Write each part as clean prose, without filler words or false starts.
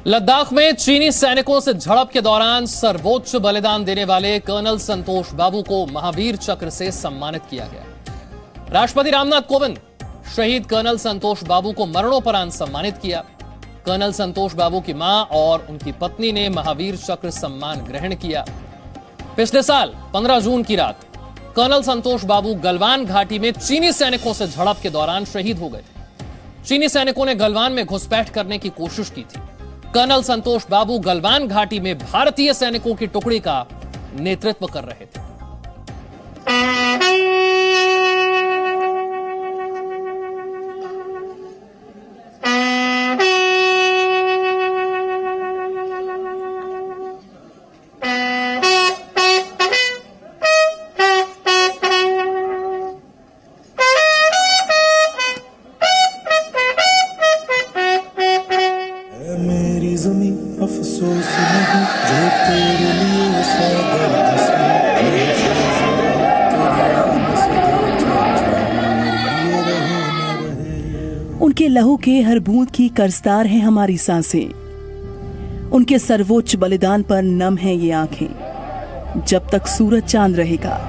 लद्दाख में चीनी सैनिकों से झड़प के दौरान सर्वोच्च बलिदान देने वाले कर्नल संतोष बाबू को महावीर चक्र से सम्मानित किया गया। राष्ट्रपति रामनाथ कोविंद शहीद कर्नल संतोष बाबू को मरणोपरांत सम्मानित किया। कर्नल संतोष बाबू की मां और उनकी पत्नी ने महावीर चक्र सम्मान ग्रहण किया। पिछले साल 15 जून की रात कर्नल संतोष बाबू गलवान घाटी में चीनी सैनिकों से झड़प के दौरान शहीद हो गए थे। चीनी सैनिकों ने गलवान में घुसपैठ करने की कोशिश की थी। कर्नल संतोष बाबू गलवान घाटी में भारतीय सैनिकों की टुकड़ी का नेतृत्व कर रहे थे। अफसोस नहीं जो तेरे लिए सागर उनके लहू के हर बूंद की कर्जदार हैं हमारी सांसें। उनके सर्वोच्च बलिदान पर नम हैं ये आंखें। जब तक सूरज चांद रहेगा,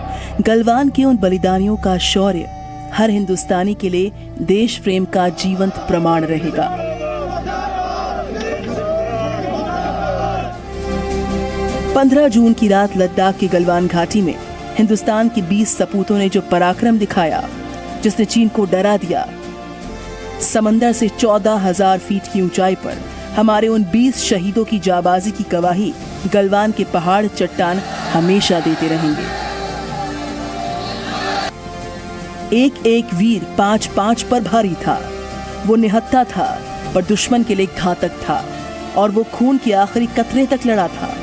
गलवान के उन बलिदानियों का शौर्य हर हिंदुस्तानी के लिए देश प्रेम का जीवंत प्रमाण रहेगा। पंद्रह जून की रात लद्दाख की गलवान घाटी में हिंदुस्तान के 20 सपूतों ने जो पराक्रम दिखाया, जिसने चीन को डरा दिया। समंदर से 14,000 फीट की ऊंचाई पर हमारे उन 20 शहीदों की जाबाजी की गवाही गलवान के पहाड़ चट्टान हमेशा देते रहेंगे। एक एक वीर 5-5 पर भारी था। वो निहत्था था पर दुश्मन के लिए घातक था, और वो खून के आखिरी कतरे तक लड़ा था।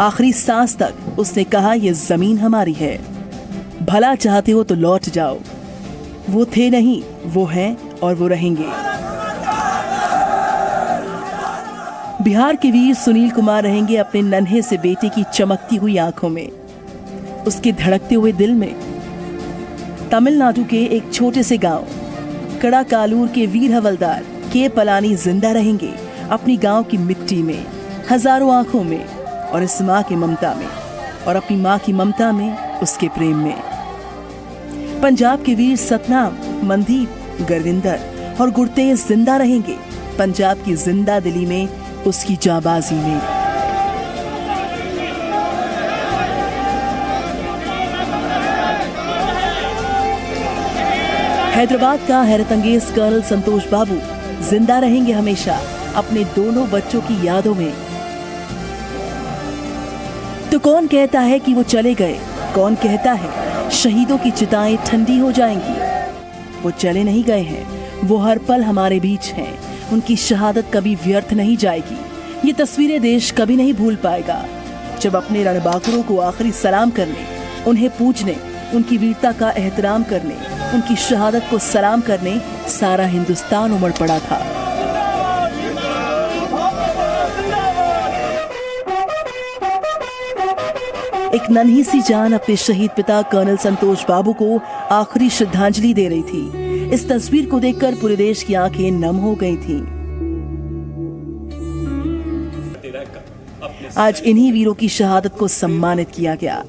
आखिरी सांस तक उसने कहा, यह जमीन हमारी है, भला चाहते हो तो लौट जाओ। वो थे नहीं, वो हैं और वो रहेंगे। बिहार के वीर सुनील कुमार रहेंगे अपने नन्हे से बेटे की चमकती हुई आंखों में, उसके धड़कते हुए दिल में। तमिलनाडु के एक छोटे से गांव कड़ाकालूर के वीर हवलदार के पलानी जिंदा रहेंगे अपनी गांव की मिट्टी में, हजारों आंखों में, और इस माँ की ममता में, और अपनी माँ की ममता में, उसके प्रेम में। पंजाब के वीर सतनाम, मनदीप, गुरविंदर और गुरतेज जिंदा रहेंगे पंजाब की जिंदा दिली में, उसकी जाबाजी में। हैदराबाद का हैरतअंगेज कर्नल संतोष बाबू जिंदा रहेंगे हमेशा अपने दोनों बच्चों की यादों में। तो कौन कहता है कि वो चले गए? कौन कहता है शहीदों की चिताएं ठंडी हो जाएंगी? वो चले नहीं गए हैं, वो हर पल हमारे बीच हैं। उनकी शहादत कभी व्यर्थ नहीं जाएगी। ये तस्वीरें देश कभी नहीं भूल पाएगा। जब अपने रणबांकुरों को आखिरी सलाम करने, उन्हें पूजने, उनकी वीरता का एहतराम करने, उनकी शहादत को सलाम करने सारा हिंदुस्तान उमड़ पड़ा था। एक नन्ही सी जान अपने शहीद पिता कर्नल संतोष बाबू को आखिरी श्रद्धांजलि दे रही थी। इस तस्वीर को देखकर पूरे देश की आंखें नम हो गई थीं। आज इन्हीं वीरों की शहादत को सम्मानित किया गया।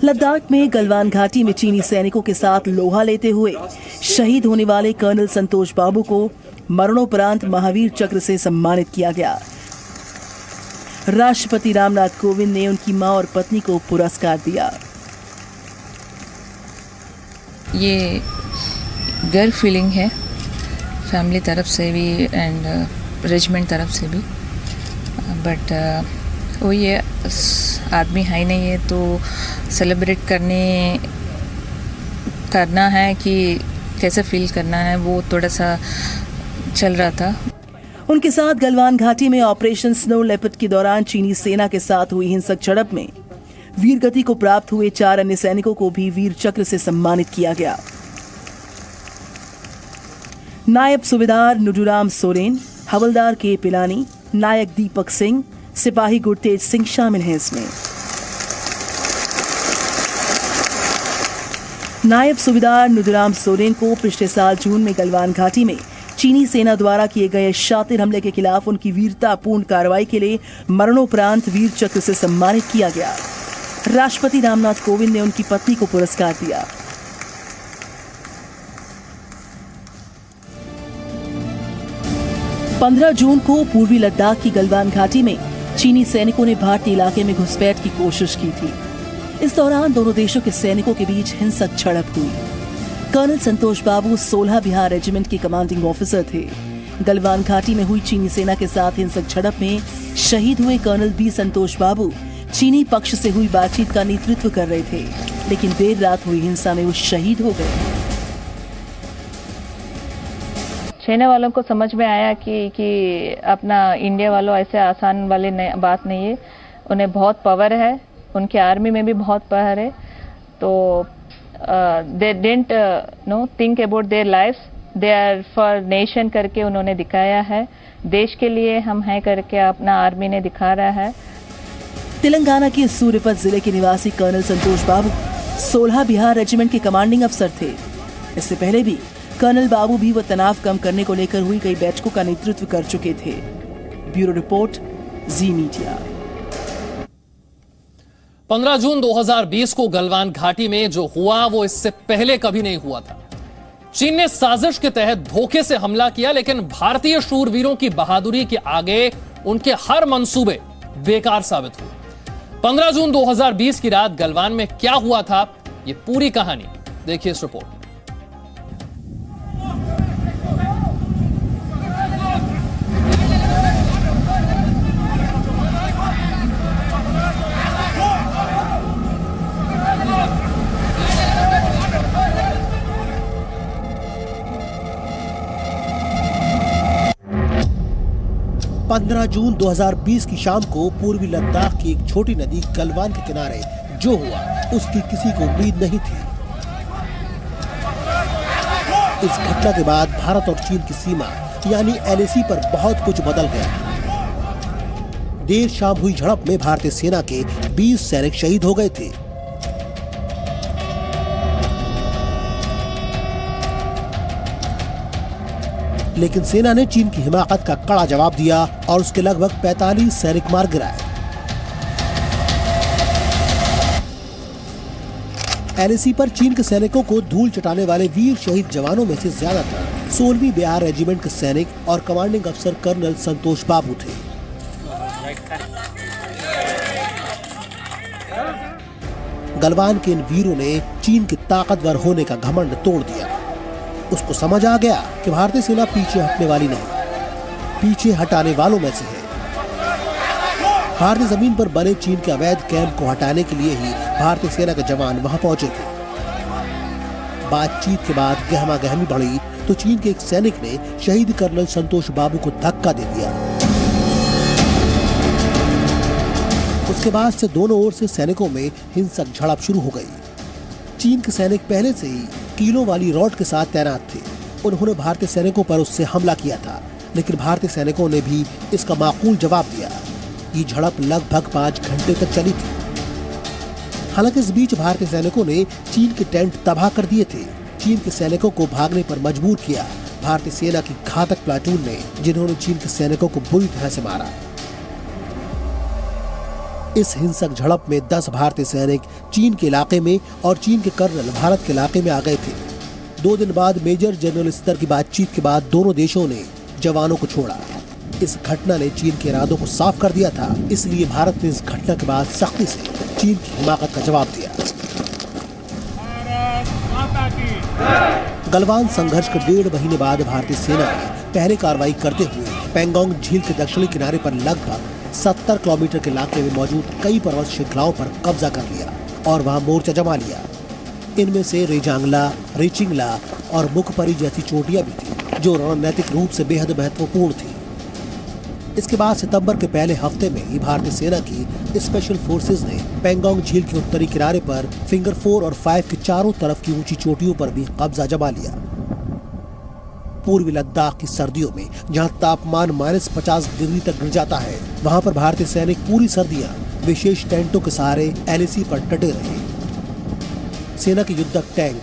लद्दाख में गलवान घाटी में चीनी सैनिकों के साथ लोहा लेते हुए शहीद होने वाले कर्नल संतोष बाबू को मरणोपरांत महावीर चक्र से सम्मानित किया गया। राष्ट्रपति रामनाथ कोविंद ने उनकी मां और पत्नी को पुरस्कार दिया। ये गर्व फीलिंग है, फैमिली तरफ से भी एंड रेजिमेंट तरफ से भी। बट वो ये आदमी है ही नहीं है, तो सेलिब्रेट करना है कि कैसे फील करना है, वो थोड़ा सा चल रहा था। उनके साथ गलवान घाटी में ऑपरेशन स्नो लेपर्ड के दौरान चीनी सेना के साथ हुई हिंसक झड़प में वीर गति को प्राप्त हुए 4 अन्य सैनिकों को भी वीर चक्र से सम्मानित किया गया। नायब सूबेदार नुडूराम सोरेन, हवलदार के पिलानी, नायक दीपक सिंह, सिपाही गुरतेज सिंह शामिल हैं इसमें। नायब सूबेदार नुदुराम सोरेन को पिछले साल जून में गलवान घाटी में चीनी सेना द्वारा किए गए शातिर हमले के खिलाफ उनकी वीरतापूर्ण कार्रवाई के लिए मरणोपरांत वीर चक्र से सम्मानित किया गया। राष्ट्रपति रामनाथ कोविंद ने उनकी पत्नी को पुरस्कार दिया। पंद्रह जून को पूर्वी लद्दाख की गलवान घाटी में चीनी सैनिकों ने भारतीय इलाके में घुसपैठ की कोशिश की थी। इस दौरान दोनों देशों के सैनिकों के बीच हिंसक झड़प हुई। कर्नल संतोष बाबू 16 बिहार रेजिमेंट के कमांडिंग ऑफिसर थे। गलवान घाटी में हुई चीनी सेना के साथ हिंसक झड़प में शहीद हुए कर्नल बी संतोष बाबू चीनी पक्ष से हुई बातचीत का नेतृत्व कर रहे थे, लेकिन देर रात हुई हिंसा में वो शहीद हो गए। सेना वालों को समझ में आया कि अपना इंडिया वालों ऐसे आसान वाली बात नहीं है, उन्हें बहुत पावर है, उनके आर्मी में भी बहुत पावर है। तो they didn't know think about their lives, they are for nation करके उन्होंने दिखाया है। देश के लिए हम हैं करके अपना आर्मी ने दिखा रहा है। तेलंगाना के सूर्यपत जिले के निवासी कर्नल संतोष बाबू 16 बिहार रेजिमेंट के कमांडिंग अफसर थे। इससे पहले भी कर्नल बाबू भी वो तनाव कम करने को लेकर हुई कई बैठकों का नेतृत्व कर चुके थे। ब्यूरो रिपोर्ट, जी मीडिया। 15 जून 2020 को गलवान घाटी में जो हुआ वो इससे पहले कभी नहीं हुआ था। चीन ने साजिश के तहत धोखे से हमला किया, लेकिन भारतीय शूरवीरों की बहादुरी के आगे उनके हर मंसूबे बेकार साबित हुए। 15 जून 2020 की रात गलवान में क्या हुआ था, ये पूरी कहानी देखिए इस रिपोर्ट। 15 जून 2020 की शाम को पूर्वी लद्दाख की एक छोटी नदी गलवान के किनारे जो हुआ उसकी किसी को उम्मीद नहीं थी। इस घटना के बाद भारत और चीन की सीमा यानी LAC पर बहुत कुछ बदल गया। देर शाम हुई झड़प में भारतीय सेना के 20 सैनिक शहीद हो गए थे। लेकिन सेना ने चीन की हिमाकत का कड़ा जवाब दिया और उसके लगभग 45 सैनिक मार गिराए। LAC पर चीन के सैनिकों को धूल चटाने वाले वीर शहीद जवानों में से ज्यादातर 16वीं बिहार रेजिमेंट के सैनिक और कमांडिंग अफसर कर्नल संतोष बाबू थे। गलवान के इन वीरों ने चीन के ताकतवर होने का घमंड तोड़ दिया। उसको समझ आ गया कि भारतीय सेना पीछे हटने वाली नहीं, पीछे हटाने वालों में से है। भारतीय जमीन पर बने चीन के अवैध कैंप को हटाने के लिए ही भारतीय सेना के जवान वहां पहुंचे थे। बातचीत के बाद गहमा गहमी बढ़ी तो चीन के एक सैनिक ने शहीद कर्नल संतोष बाबू को धक्का दे दिया। उसके बाद से दोनों ओर से सैनिकों में हिंसक झड़प शुरू हो गई। चीन के सैनिक पहले से ही कीलों वाली रॉड के साथ तैनात थे। उन्होंने भारतीय सैनिकों पर उससे हमला किया था, लेकिन भारतीय सैनिकों ने भी इसका माकूल जवाब दिया। ये झड़प लगभग 5 घंटे तक चली थी। हालांकि इस बीच भारतीय सैनिकों ने चीन के टेंट तबाह कर दिए थे। चीन के सैनिकों को भागने पर मजबूर किया भारतीय सेना की घातक प्लाटून ने, जिन्होंने चीन के सैनिकों को बुरी तरह से मारा। इस हिंसक झड़प में 10 भारतीय सैनिक चीन के इलाके में और चीन के कर्नल भारत के इलाके में आ गए थे। 2 दिन बाद मेजर जनरल स्तर की बातचीत के बाद दोनों देशों ने जवानों को छोड़ा। इस घटना ने चीन के इरादों को साफ कर दिया था, इसलिए भारत ने इस घटना के बाद सख्ती से चीन की हिमाकत का जवाब दिया। गलवान संघर्ष के 1.5 महीने बाद भारतीय सेना ने पहले कार्रवाई करते हुए पैंगोंग झील के दक्षिणी किनारे पर लगभग 70 किलोमीटर के इलाके में मौजूद कई पर्वत श्रृंखलाओं पर कब्जा कर लिया और वहां मोर्चा जमा लिया। इनमें से रेजांगला, रेचिंगला और मुखपरी जैसी चोटियां भी थी, जो रणनीतिक रूप से बेहद महत्वपूर्ण थी। इसके बाद सितंबर के पहले हफ्ते में ही भारतीय सेना की स्पेशल फोर्सेज ने पैंगोंग झील के उत्तरी किनारे पर फिंगर 4 और 5 के चारों तरफ की ऊंची चोटियों पर भी कब्जा जमा लिया। पूर्वी लद्दाख की सर्दियों में जहां तापमान -50 डिग्री तक गिर जाता है, वहां पर भारतीय सैनिक पूरी सर्दियां विशेष टेंटों के सहारे LAC पर डटे रहे। सेना के युद्धक टैंक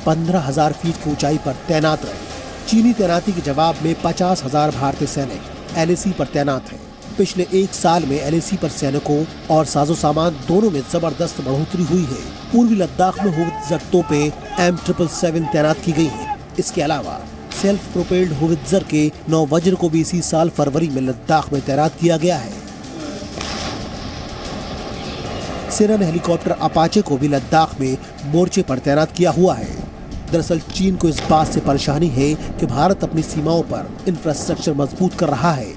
15,000 फीट की ऊंचाई पर तैनात रहे। चीनी तैनाती के जवाब में 50,000 भारतीय सैनिक LAC पर तैनात हैं। पिछले एक साल में LAC पर सैनिकों और साजो सामान दोनों में जबरदस्त बढ़ोतरी हुई है। पूर्वी लद्दाख में होवित्जर तोपें M777 तैनात की गई हैं। इसके अलावा सेल्फ प्रोपेल्ड होवित्जर के 9 वज्र को भी इसी साल फरवरी में लद्दाख में तैनात किया गया है। सेना ने हेलीकॉप्टर अपाचे को भी लद्दाख में मोर्चे पर तैनात किया हुआ है। दरअसल चीन को इस बात से परेशानी है कि भारत अपनी सीमाओं पर इंफ्रास्ट्रक्चर मजबूत कर रहा है।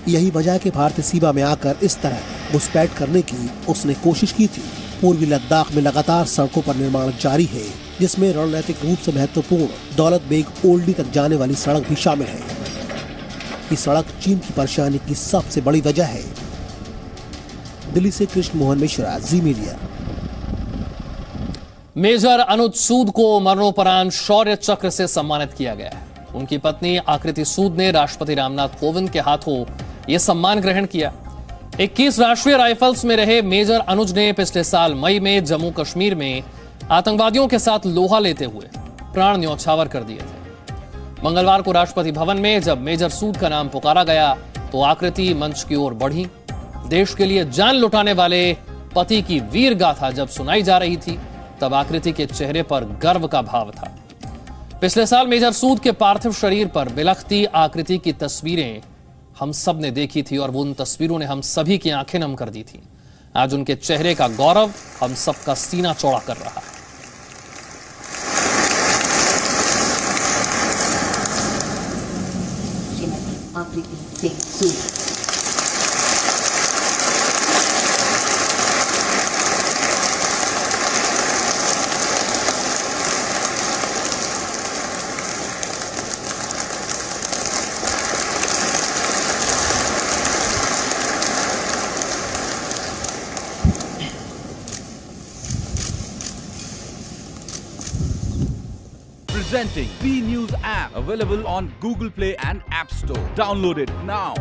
यही वजह है कि भारतीय सीमा में आकर इस तरह घुसपैठ करने की उसने कोशिश की थी। पूर्वी लद्दाख में लगातार सड़कों पर निर्माण जारी है, जिसमें रणनीतिक रूप से महत्वपूर्ण दौलत बेग ओल्डी तक जाने वाली सड़क भी शामिल है। ये सड़क चीन की परेशानी की सबसे बड़ी वजह है। दिल्ली से कृष्ण मोहन मिश्रा, जी मीडिया। मेजर अनुज सूद को मरणोपरांत शौर्य चक्र से सम्मानित किया गया है। उनकी पत्नी आकृति सूद ने राष्ट्रपति रामनाथ कोविंद के हाथों यह सम्मान ग्रहण किया। 21 राष्ट्रीय राइफल्स में रहे मेजर अनुज ने पिछले साल मई में जम्मू कश्मीर में आतंकवादियों के साथ लोहा लेते हुए प्राण न्यौछावर कर दिए थे। मंगलवार को राष्ट्रपति भवन में जब मेजर सूद का नाम पुकारा गया तो आकृति मंच की ओर बढ़ी। देश के लिए जान लुटाने वाले पति की वीर गाथा जब सुनाई जा रही थी तब आकृति के चेहरे पर गर्व का भाव था। पिछले साल मेजर सूद के पार्थिव शरीर पर बिलखती आकृति की तस्वीरें हम सब ने देखी थी और वो उन तस्वीरों ने हम सभी की आंखें नम कर दी थी। आज उनके चेहरे का गौरव हम सबका सीना चौड़ा कर रहा है। आकृति सिंह सूद। Presenting B News app, available on Google Play and App Store. Download it now.